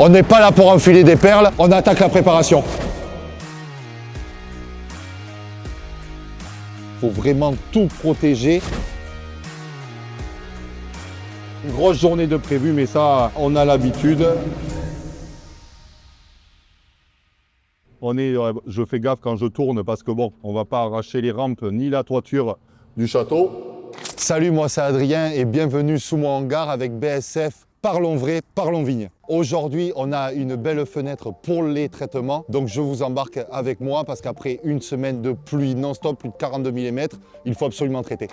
On n'est pas là pour enfiler des perles, on attaque la préparation. Il faut vraiment tout protéger. Une grosse journée de prévu, mais ça, on a l'habitude. Je fais gaffe quand je tourne parce que bon, on ne va pas arracher les rampes ni la toiture du château. Salut, moi c'est Adrien et bienvenue sous mon hangar avec BSF. Parlons vrai, parlons vigne. Aujourd'hui, on a une belle fenêtre pour les traitements. Donc je vous embarque avec moi parce qu'après une semaine de pluie non-stop, plus de 42 mm, il faut absolument traiter.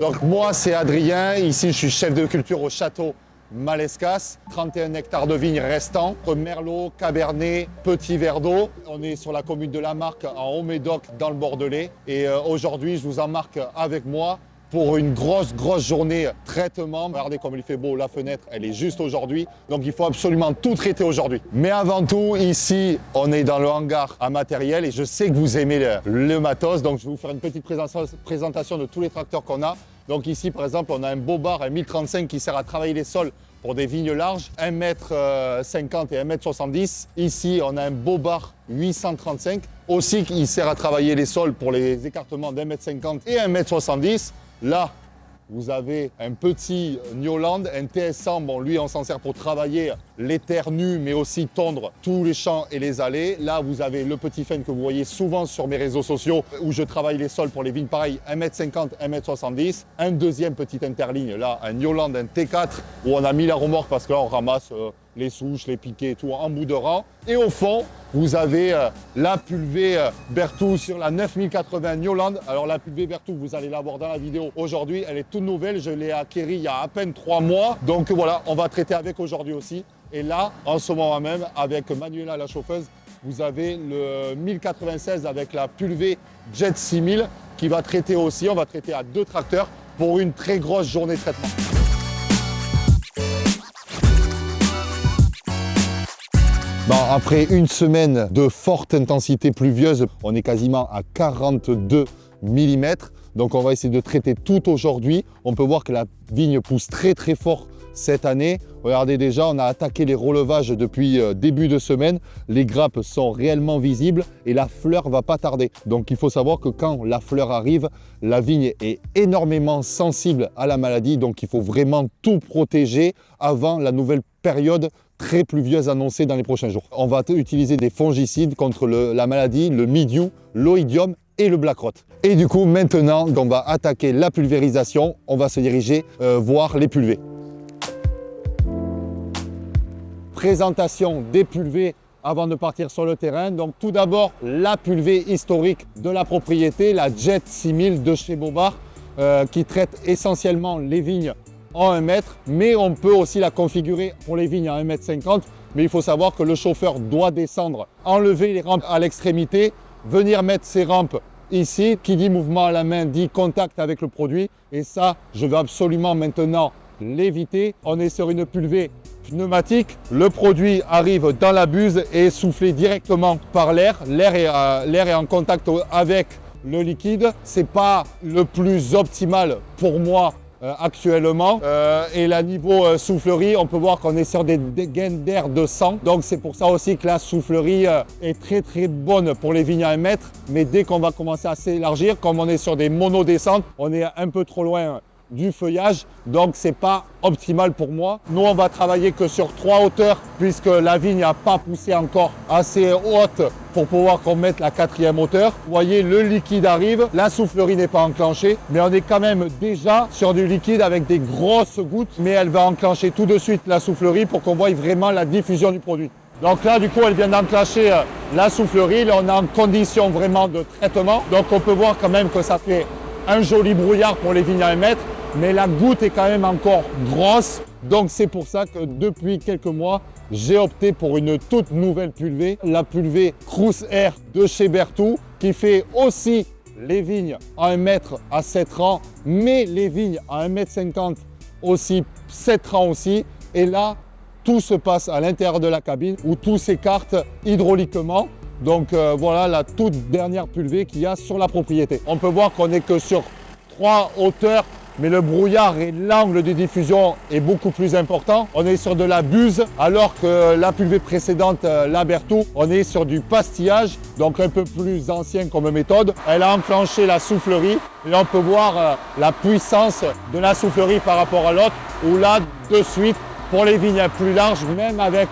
Donc moi c'est Adrien, ici je suis chef de culture au château Malescas, 31 hectares de vignes restants, entre Merlot, Cabernet, Petit Verdot. On est sur la commune de Lamarque en Haut-Médoc dans le Bordelais. Et aujourd'hui je vous embarque avec moi pour une grosse journée traitement. Regardez comme il fait beau, la fenêtre elle est juste aujourd'hui, donc il faut absolument tout traiter aujourd'hui. Mais avant tout, ici on est dans le hangar à matériel et je sais que vous aimez le matos, donc je vais vous faire une petite présentation de tous les tracteurs qu'on a. Donc ici par exemple on a un Bobar, un 1035 qui sert à travailler les sols pour des vignes larges, 1,50 m et 1,70 m. Ici on a un Bobar 835 aussi qui sert à travailler les sols pour les écartements d'1,50 m et 1,70 m. Là, vous avez un petit Newland, un TS100. Bon, lui, on s'en sert pour travailler les terres nues, mais aussi tondre tous les champs et les allées. Là, vous avez le petit Fen que vous voyez souvent sur mes réseaux sociaux, où je travaille les sols pour les vignes pareilles, 1,50 m, 1,70 m. Un deuxième petit interligne, là, un Newland, un T4, où on a mis la remorque parce que là, on ramasse les souches, les piquets, tout en bout de rang. Et au fond, vous avez la pulvée Berthoud sur la 9080 Newland. Alors la pulvée Berthoud, vous allez la voir dans la vidéo aujourd'hui. Elle est toute nouvelle, je l'ai acquérie il y a à peine 3 mois. Donc voilà, on va traiter avec aujourd'hui aussi. Et là, en ce moment même, avec Manuela la chauffeuse, vous avez le 1096 avec la pulvée Jet 6000 qui va traiter aussi. On va traiter à 2 tracteurs pour une très grosse journée de traitement. Bon, après une semaine de forte intensité pluvieuse, on est quasiment à 42 mm. Donc on va essayer de traiter tout aujourd'hui. On peut voir que la vigne pousse très fort cette année. Regardez déjà, on a attaqué les relevages depuis début de semaine. Les grappes sont réellement visibles et la fleur va pas tarder. Donc il faut savoir que quand la fleur arrive, la vigne est énormément sensible à la maladie. Donc il faut vraiment tout protéger avant la nouvelle période très pluvieuse annoncée dans les prochains jours. On va utiliser des fongicides contre la maladie, le mildiou, l'oïdium et le black rot. Et du coup, maintenant qu'on va attaquer la pulvérisation, on va se diriger voir les pulvées. Présentation des pulvées avant de partir sur le terrain. Donc tout d'abord, la pulvée historique de la propriété, la Jet 6000 de chez Bobar, qui traite essentiellement les vignes en 1 mètre, mais on peut aussi la configurer pour les vignes à 1,50 m. Mais il faut savoir que le chauffeur doit descendre, enlever les rampes à l'extrémité, venir mettre ses rampes ici. Qui dit mouvement à la main dit contact avec le produit. Et ça, je veux absolument maintenant l'éviter. On est sur une pulvée pneumatique. Le produit arrive dans la buse et est soufflé directement par l'air. L'air est en contact avec le liquide. C'est pas le plus optimal pour moi actuellement. Et la niveau soufflerie, on peut voir qu'on est sur des gaines d'air de 100. Donc c'est pour ça aussi que la soufflerie est très bonne pour les vignes à 1 mètre. Mais dès qu'on va commencer à s'élargir, comme on est sur des monodescentes, on est un peu trop loin du feuillage, donc c'est pas optimal pour moi. Nous on va travailler que sur 3 hauteurs puisque la vigne n'a pas poussé encore assez haute pour pouvoir qu'on mette la 4e hauteur. Vous voyez, le liquide arrive, la soufflerie n'est pas enclenchée, mais on est quand même déjà sur du liquide avec des grosses gouttes, mais elle va enclencher tout de suite la soufflerie pour qu'on voie vraiment la diffusion du produit. Donc là du coup elle vient d'enclencher la soufflerie, là on est en condition vraiment de traitement, donc on peut voir quand même que ça fait un joli brouillard pour les vignes à 1 mètre. Mais la goutte est quand même encore grosse. Donc c'est pour ça que depuis quelques mois, j'ai opté pour une toute nouvelle pulvée. La pulvée Crous Air de chez Berthoud qui fait aussi les vignes à 1 mètre à 7 rangs, mais les vignes à 1,50 m aussi, 7 rangs aussi. Et là, tout se passe à l'intérieur de la cabine où tout s'écarte hydrauliquement. Donc voilà la toute dernière pulvée qu'il y a sur la propriété. On peut voir qu'on n'est que sur 3 hauteurs mais le brouillard et l'angle de diffusion est beaucoup plus important. On est sur de la buse, alors que la pulvée précédente, la Berthoud, on est sur du pastillage, donc un peu plus ancien comme méthode. Elle a enclenché la soufflerie et on peut voir la puissance de la soufflerie par rapport à l'autre, où là, de suite, pour les vignes plus larges, même avec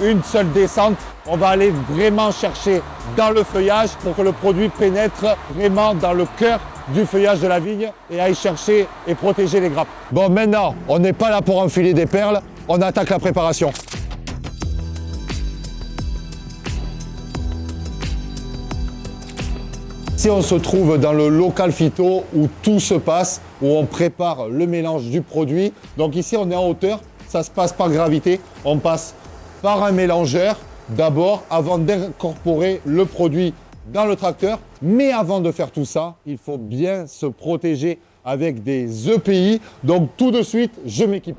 une seule descente, on va aller vraiment chercher dans le feuillage pour que le produit pénètre vraiment dans le cœur du feuillage de la vigne et aille chercher et protéger les grappes. Bon, maintenant, on n'est pas là pour enfiler des perles, on attaque la préparation. Ici, on se trouve dans le local phyto où tout se passe, où on prépare le mélange du produit. Donc ici, on est en hauteur, ça se passe par gravité, on passe par un mélangeur d'abord avant d'incorporer le produit dans le tracteur. Mais avant de faire tout ça, il faut bien se protéger avec des EPI. Donc tout de suite, je m'équipe.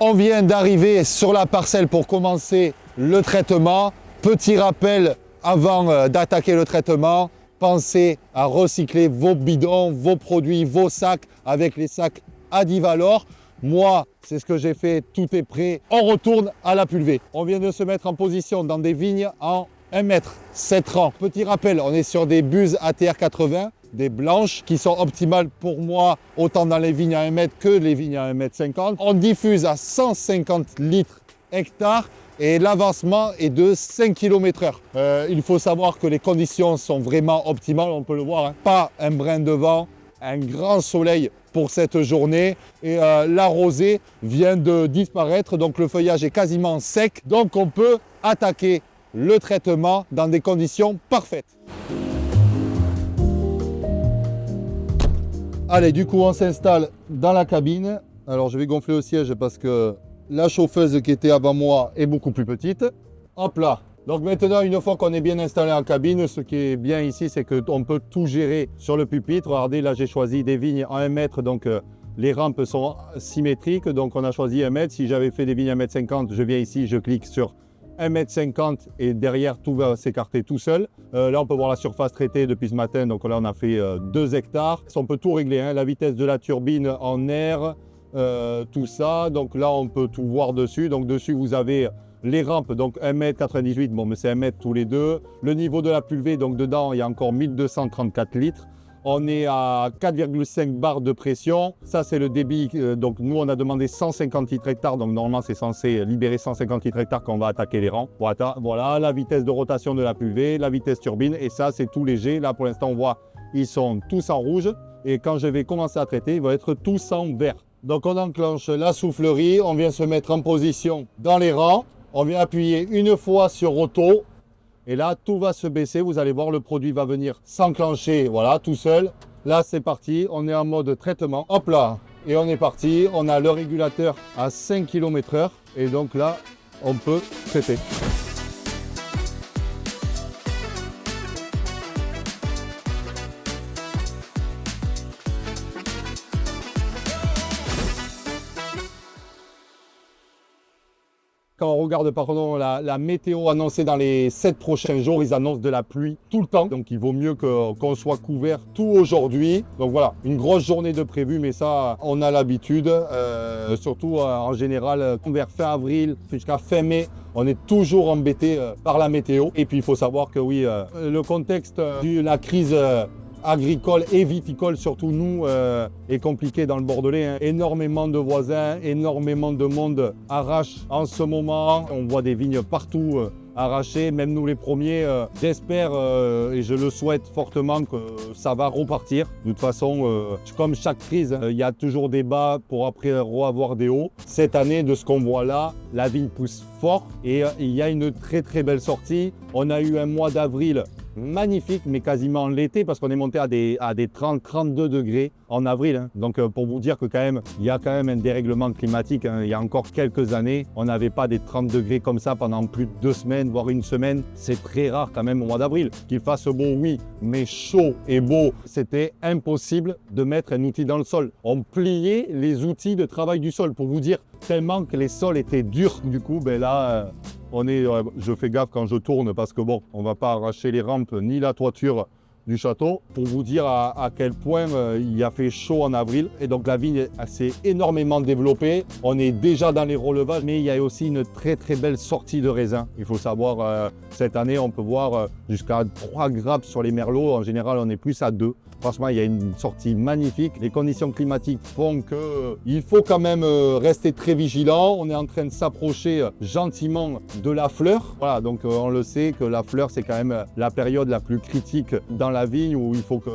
On vient d'arriver sur la parcelle pour commencer le traitement. Petit rappel avant d'attaquer le traitement, pensez à recycler vos bidons, vos produits, vos sacs avec les sacs Adivalor. Moi, c'est ce que j'ai fait, tout est prêt. On retourne à la pulvée. On vient de se mettre en position dans des vignes en 1 mètre, 7 rangs. Petit rappel, on est sur des buses ATR 80. Des blanches qui sont optimales pour moi, autant dans les vignes à 1 mètre que les vignes à 1 mètre 50. On diffuse à 150 litres hectare et l'avancement est de 5 km/h. Il faut savoir que les conditions sont vraiment optimales, on peut le voir, hein. Pas un brin de vent, un grand soleil pour cette journée et la rosée vient de disparaître, donc le feuillage est quasiment sec, donc on peut attaquer le traitement dans des conditions parfaites. Allez, du coup, on s'installe dans la cabine. Alors, je vais gonfler le siège parce que la chauffeuse qui était avant moi est beaucoup plus petite. Hop là. Donc maintenant, une fois qu'on est bien installé en cabine, ce qui est bien ici, c'est qu'on peut tout gérer sur le pupitre. Regardez, là, j'ai choisi des vignes à 1 mètre, donc les rampes sont symétriques. Donc, on a choisi 1 mètre. Si j'avais fait des vignes à 1 mètre 50, je viens ici, je clique sur 1,50 m et derrière tout va s'écarter tout seul. Là on peut voir la surface traitée depuis ce matin, donc là on a fait 2 hectares. On peut tout régler, hein, la vitesse de la turbine en air, tout ça. Donc là on peut tout voir dessus. Donc dessus vous avez les rampes, donc 1,98 m, bon mais c'est 1 mètre tous les deux. Le niveau de la pulvée, donc dedans il y a encore 1234 litres. On est à 4,5 bars de pression. Ça, c'est le débit. Donc, nous, on a demandé 150 litres hectare. Donc, normalement, c'est censé libérer 150 litres hectare quand on va attaquer les rangs. Voilà, la vitesse de rotation de la pulvée, la vitesse turbine. Et ça, c'est tout léger. Là, pour l'instant, on voit, ils sont tous en rouge. Et quand je vais commencer à traiter, ils vont être tous en vert. Donc, on enclenche la soufflerie. On vient se mettre en position dans les rangs. On vient appuyer une fois sur auto. Et là, tout va se baisser. Vous allez voir, le produit va venir s'enclencher, voilà, tout seul. Là, c'est parti. On est en mode traitement. Hop là. Et on est parti. On a le régulateur à 5 km/h. Et donc là, on peut traiter. Quand on regarde par contre la météo annoncée dans les 7 prochains jours, ils annoncent de la pluie tout le temps. Donc il vaut mieux qu'on soit couvert tout aujourd'hui. Donc voilà, une grosse journée de prévu, mais ça, on a l'habitude. Surtout en général, vers fin avril jusqu'à fin mai, on est toujours embêté par la météo. Et puis il faut savoir que oui, le contexte de la crise agricole et viticole, surtout nous, est compliqué dans le Bordelais, hein. Énormément de voisins, énormément de monde arrache en ce moment. On voit des vignes partout arrachées, même nous les premiers. J'espère et je le souhaite fortement que ça va repartir. De toute façon, comme chaque crise, il y a toujours des bas pour après avoir des hauts. Cette année, de ce qu'on voit là, la vigne pousse fort et il y a une très très belle sortie. On a eu un mois d'avril magnifique, mais quasiment l'été, parce qu'on est monté à des 30-32 degrés en avril. Hein. Donc pour vous dire que quand même, il y a quand même un dérèglement climatique. Hein. Il y a encore quelques années, on n'avait pas des 30 degrés comme ça pendant plus de 2 semaines, voire une semaine. C'est très rare quand même au mois d'avril. Qu'il fasse beau, oui, mais chaud et beau, c'était impossible de mettre un outil dans le sol. On pliait les outils de travail du sol, pour vous dire, tellement que les sols étaient durs. Du coup, ben là, je fais gaffe quand je tourne parce que bon, on ne va pas arracher les rampes ni la toiture du château, pour vous dire à quel point il a fait chaud en avril. Et donc la vigne s'est énormément développée. On est déjà dans les relevages, mais il y a aussi une très très belle sortie de raisin. Il faut savoir, cette année, on peut voir jusqu'à 3 grappes sur les merlots. En général, on est plus à 2. Franchement, il y a une sortie magnifique. Les conditions climatiques font qu'il faut quand même rester très vigilant. On est en train de s'approcher gentiment de la fleur. Voilà, donc on le sait que la fleur, c'est quand même la période la plus critique dans la vigne, où il faut que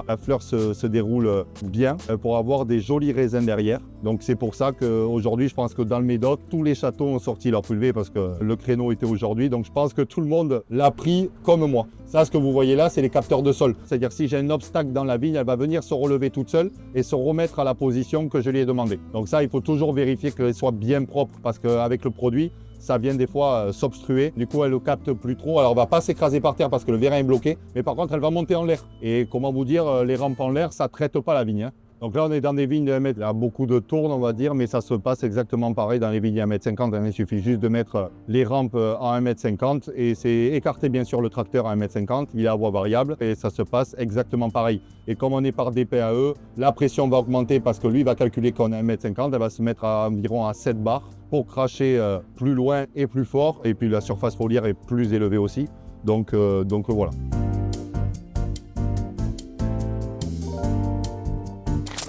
la fleur se déroule bien pour avoir des jolis raisins derrière. Donc c'est pour ça qu'aujourd'hui, je pense que dans le Médoc, tous les châteaux ont sorti leur pulvé parce que le créneau était aujourd'hui. Donc je pense que tout le monde l'a pris comme moi. Ça, ce que vous voyez là, c'est les capteurs de sol. C'est-à-dire si j'ai un obstacle dans la vigne, elle va venir se relever toute seule et se remettre à la position que je lui ai demandé. Donc ça, il faut toujours vérifier qu'elle soit bien propre, parce qu'avec le produit, ça vient des fois s'obstruer. Du coup, elle ne capte plus trop. Alors, elle ne va pas s'écraser par terre parce que le vérin est bloqué. Mais par contre, elle va monter en l'air. Et comment vous dire, les rampes en l'air, ça ne traite pas la vigne. Hein. Donc là, on est dans des vignes de 1 mètre. Il y a beaucoup de tournes, on va dire, mais ça se passe exactement pareil dans les vignes à 1,50 m. Il suffit juste de mettre les rampes à 1,50 m et c'est écarter bien sûr le tracteur à 1,50 m. Il est à voie variable et ça se passe exactement pareil. Et comme on est par DPAE, la pression va augmenter parce que lui va calculer qu'on est à 1,50 m. Elle va se mettre à environ à 7 bars pour cracher plus loin et plus fort. Et puis la surface foliaire est plus élevée aussi. Donc voilà.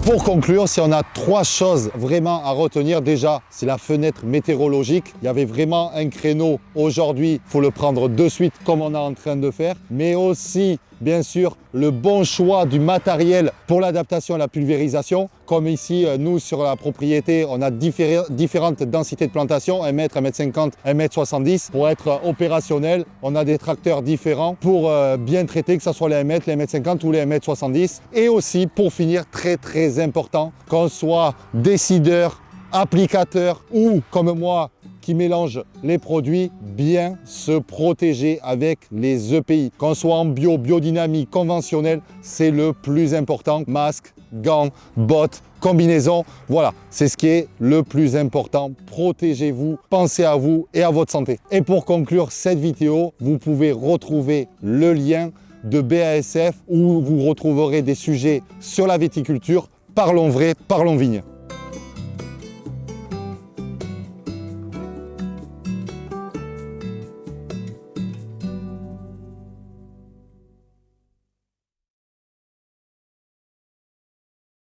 Pour conclure, si on a 3 choses vraiment à retenir, déjà, c'est la fenêtre météorologique. Il y avait vraiment un créneau aujourd'hui, il faut le prendre de suite comme on est en train de faire, mais aussi, bien sûr, le bon choix du matériel pour l'adaptation à la pulvérisation. Comme ici, nous, sur la propriété, on a différentes densités de plantation, 1 m, 1,50 m, 1,70 m. Pour être opérationnel, on a des tracteurs différents pour bien traiter, que ce soit les 1 m, les 1,50 m ou les 1,70 m. Et aussi, pour finir, très très important, qu'on soit décideur, applicateur ou, comme moi, qui mélange les produits, bien se protéger avec les EPI. Qu'on soit en bio, biodynamie, conventionnel, c'est le plus important. Masque, gants, bottes, combinaison, voilà, c'est ce qui est le plus important. Protégez-vous, pensez à vous et à votre santé. Et pour conclure cette vidéo, vous pouvez retrouver le lien de BASF où vous retrouverez des sujets sur la viticulture. Parlons vrai, parlons vigne.